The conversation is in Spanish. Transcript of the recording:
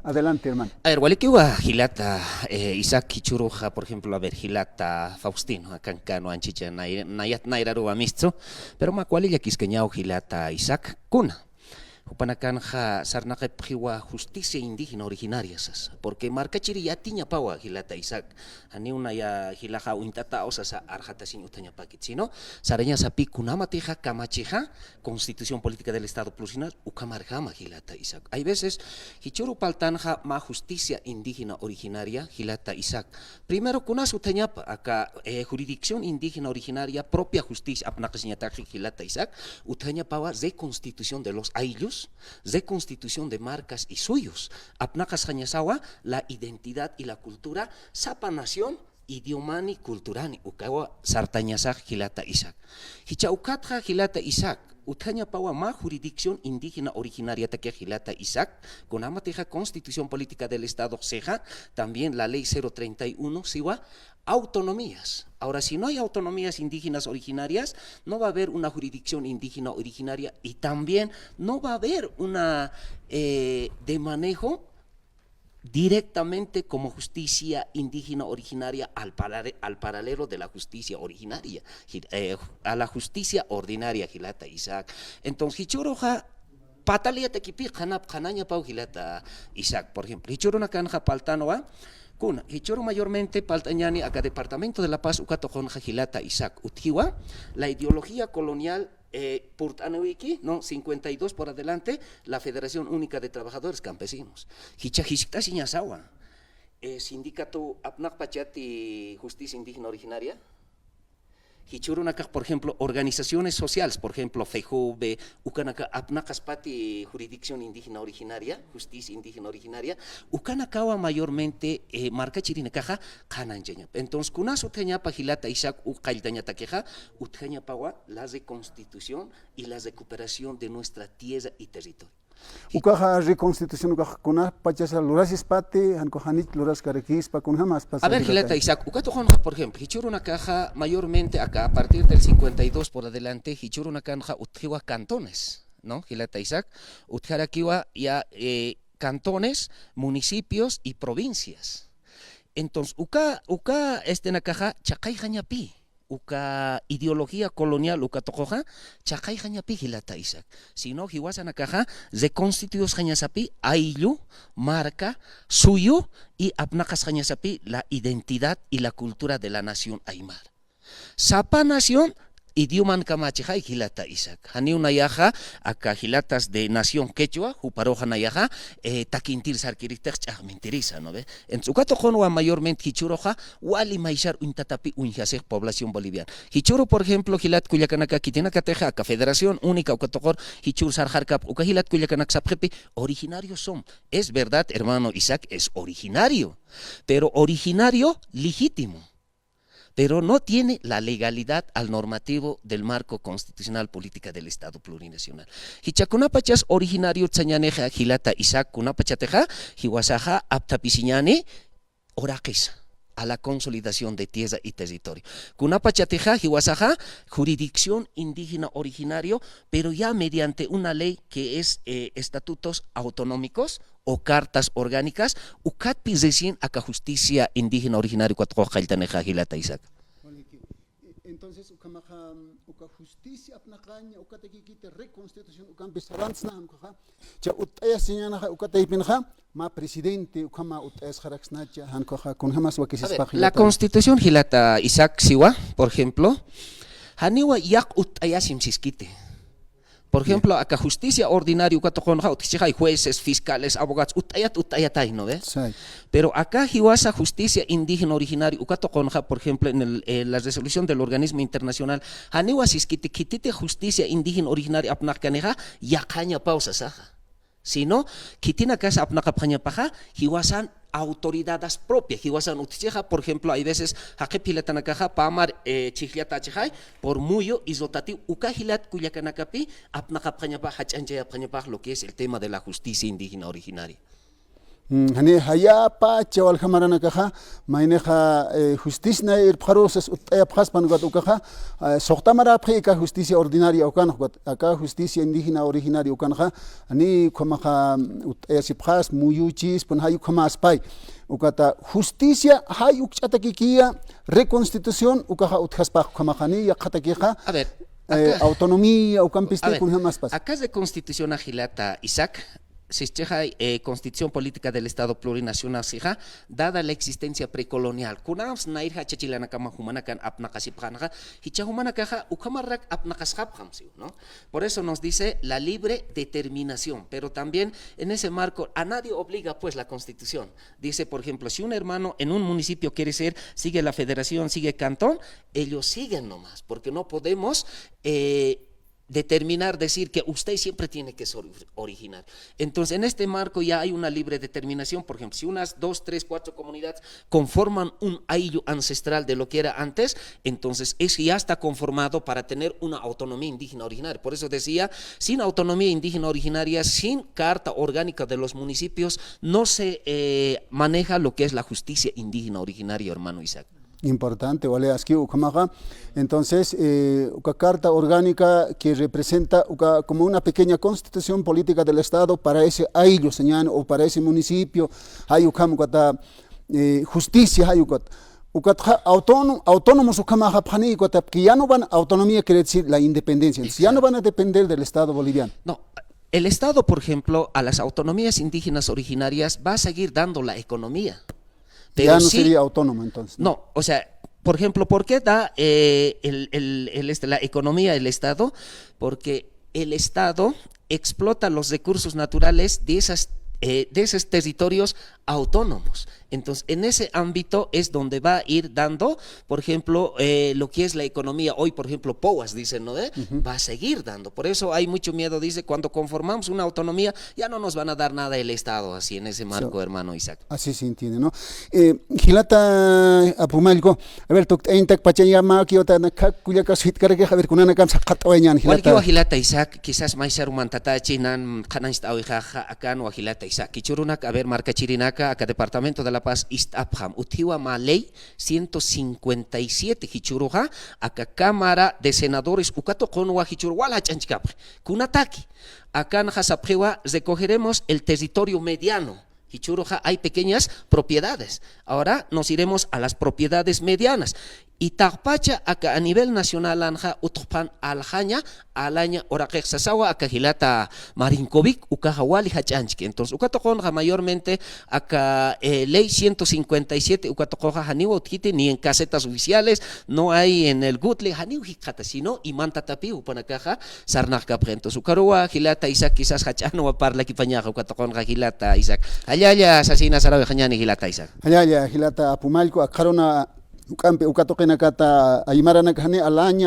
Adelante, hermano. A ver, Walikiwa Gilata, Isaac Kichuruja, por ejemplo, a ver, Gilata Faustino, Akankano, Anchicha, Nayat Nairaru Amisto, pero Macuali Quisqueñao Gilata Isaac Cuna. Upanakanja sarnaqepjiwa justicia indígena originaria sas porque marcachiri ya tiña pawa hilata Isaac ani una ya hilaja uintata osasa arjata sin utaña pakit sino sareña sapi kunama teja kamachija constitución política del estado plural ukamarjama hilata Isaac hay veces hichuru paltanja ma justicia indígena originaria hilata Isaac primero kunas utaña acá jurisdicción indígena originaria propia justicia apnaqasiñataji hilata Isaac utaña pawa de constitución de los ayllus de constitución de marcas y suyos. Apnacas Jañasawa, la identidad y la cultura, sapa nación, idiomani, culturani, ukawa sartañasaj Gilata Isaac. Hichaukatja Gilata Isaac, Utaña Pawa ma jurisdicción indígena originaria taque Gilata Isaac, con amateja constitución política del Estado Ceja, también la ley 031, siwa, autonomías. Ahora, si no hay autonomías indígenas originarias, no va a haber una jurisdicción indígena originaria y también no va a haber una de manejo directamente como justicia indígena originaria al paralelo de la justicia originaria, a la justicia ordinaria, Gilata Isaac. Entonces, Hichoroja, patalia tequipi, Hanaña Pau Gilata Isaac, por ejemplo, Hichorona Canja Paltanoa, Kuna, Hichoro mayormente Paltañani, acá Departamento de la Paz, Ukatojonja Gilata Isaac, Utiwa, la ideología colonial. Purtanewiki, ¿no? 52 por adelante, la Federación Única de Trabajadores Campesinos. Hichajishita Siñasawa, Sindicato Apnak Pachati Justicia Indígena Originaria. Hichurunaka, por ejemplo, organizaciones sociales, por ejemplo, FEJUVE, Ukanaka, Apnakaspati, Jurisdicción Indígena Originaria, Justicia Indígena Originaria, Ukanakawa mayormente, marca chirinakaja, Kananjeña. Entonces, Kunasu Teñapa Gilata Isaac, Ukailtaña Taqueja, Utjañapawa, las de constitución y las de recuperación de nuestra tierra y territorio. Ukaja reconstitución kuna pachasa luras espate hankohanit luras carequis pa kunha más a ver Gilata Isaac ukatojonja por ejemplo hichuru una caja mayormente acá a partir del 52 por adelante hichuru una canja utjiwa cantones, ¿no? Gilata Isaac utjarakiwa ya cantones, municipios y provincias. Entonces uka na caja chakay jañapi uka ideología colonial uka tokoja chakay jañapi Gilata Isaac sino hiwasan caja de constituyos jañasapi ayllu marca suyo y apnakas jañasapi la identidad y la cultura de la nación aymar sapa nación idioman kamachijay Gilata Isaac. Hani una yaja acá Gilatas de nación quechua, juparoja na yaja, taquintir sarquiritex mentiriza, ¿no ve? En su caso jonua mayormente hichuroja, wali maishar untatapi unjasej población boliviana. Hichuro, por ejemplo, Gilat Cuyacanaka, Kitinacateja, acá Federación Única, Ucatocor, Hichur Sarjarcap, Uca Gilat Cuyacanak Sapjepi, originarios son. Es verdad, hermano Isaac, es originario, pero originario legítimo. Pero no tiene la legalidad al normativo del marco constitucional política del Estado plurinacional. Hichakunapachas originario tsañaneja Gilata Isaac kunapachateja, hiwasaja aptapisiñane oraquesa a la consolidación de tierra y territorio. Kunapachateja hiwasaja jurisdicción indígena originario, pero ya mediante una ley que es estatutos autonómicos o cartas orgánicas, ukatpi recién acá justicia indígena originaria cuatro jaltaneja Gilata Isaac. Entonces, uka justicia apnaqaña, uka tequiquite reconstitución, uka empezaranza, cha utaya señana, uka teipinja, ma presidente, uka ma utayas jaraxnacha, hancoja, con jamás wakisis pa La constitución Gilata Isaac Siwa, por ejemplo, haniwa yak utayasim siskite. Por ejemplo, acá justicia ordinaria, hay jueces, fiscales, abogados, utayatay, ¿no ves? Sí. Pero acá hiwasa justicia indígena originaria, por ejemplo, en la resolución del organismo internacional, haniwasis kitite justicia indígena originaria apnakaneja, yakaña pausa saja. Sino, kitina casa apnakapaña paja, hiwasan autoridades propias, hiwasan uticheja, por ejemplo, hay veces hakepilatanakaja, pamar chihliatacheja, por muyo isotati, ukahilat kuyakanakapi, apnakapaña paja, hachanjaya paña paja, lo que es el tema de la justicia indígena originaria. Hani hayapa chawal hamarana kaha maineja justicia na ir pharosas utaya phaspan gat ukaha soqtamara phika justicia ordinaria ukan acá justicia indígena originaria ukanha ani khamaha utaya siphas muyuchis pun hayu khamas pai ukata justicia hayu chatakikia reconstitución ukaha uthaspa khamahani ya khatakiha A ver, autonomía ukampiste kun hamas pas. acá es de constitución agilata Isaac. Sisteja Constitución Política del Estado Plurinacional Sija, dada la existencia precolonial. Kunams nairha chachilana kama humanakan apnakasipjanja, hicha humanakaja ukamarrak apnakashapjamsiu, ¿no? Por eso nos dice la libre determinación, pero también en ese marco a nadie obliga pues la Constitución. Dice, por ejemplo, si un hermano en un municipio quiere ser, sigue la federación, sigue cantón, ellos siguen nomás, porque no podemos determinar, decir que usted siempre tiene que ser original. Entonces, en este marco ya hay una libre determinación. Por ejemplo, si unas 2, 3, 4 comunidades conforman un ayllu ancestral de lo que era antes, entonces eso ya está conformado para tener una autonomía indígena originaria. Por eso decía, sin autonomía indígena originaria, sin carta orgánica de los municipios, no se maneja lo que es la justicia indígena originaria, hermano Isaac. Importante, vale, aquí Ukamaga. Entonces, una carta orgánica que representa como una pequeña constitución política del Estado para ese ayllo, señal, o para ese municipio, hay justicia, hay autónomos que ya no van autonomía, quiere decir la independencia, ya no van a depender del Estado boliviano. No. El Estado, por ejemplo, a las autonomías indígenas originarias va a seguir dando la economía. Pero ya no sí, sería autónomo entonces. No, o sea, por ejemplo, ¿por qué da la economía del Estado? Porque el Estado explota los recursos naturales de esos territorios autónomos. Entonces, en ese ámbito es donde va a ir dando, por ejemplo, lo que es la economía. Hoy, por ejemplo, POAS, dicen, ¿no? Va a seguir dando. Por eso hay mucho miedo, dice, cuando conformamos una autonomía, ya no nos van a dar nada el Estado, así en ese marco, hermano Isaac. Así se entiende, ¿no? Gilata apumalco, a ver, eintak pachayama, kiota nakakuyaka sitkareke, a ver, kunana kam sakatawayan, Gilata. Gilata Isaac, quizás maisar umantatachi nan kanansta oijaja acá no Gilata Isaac. Kichurunak, a ver, marca Chirinaca, acá Departamento de la Paz, East Apham, Utiwa ma ley 157 Hichuruja, acá Cámara de Senadores, Ukato Konwa Hichuruwala Chanchkapre, Kunataki. Acá en Hasaprewa recogeremos el territorio mediano. Hichuruja hay pequeñas propiedades. Ahora nos iremos a las propiedades medianas. Y Tarpacha acá a nivel nacional anja utpan aljaña alaña oraquex sasawa acá Gilata Marinkovic ukajawali hachanchki. Entonces ukatokonja mayormente acá ley 157 ukatokonja haniwa utkite ni en casetas oficiales, no hay en el gutle haniwa hikata, sino imanta tapi upanakaja sarnak kapre. Entonces ukarua Gilata Isaac quizás hachano a parla kipañaja ukatokonja Gilata Isaac. Allá sasina sarawe hañani Gilata Isaac. Allá Gilata apumalco akarona ukampe ukatoqena kata aymarana kahane alaña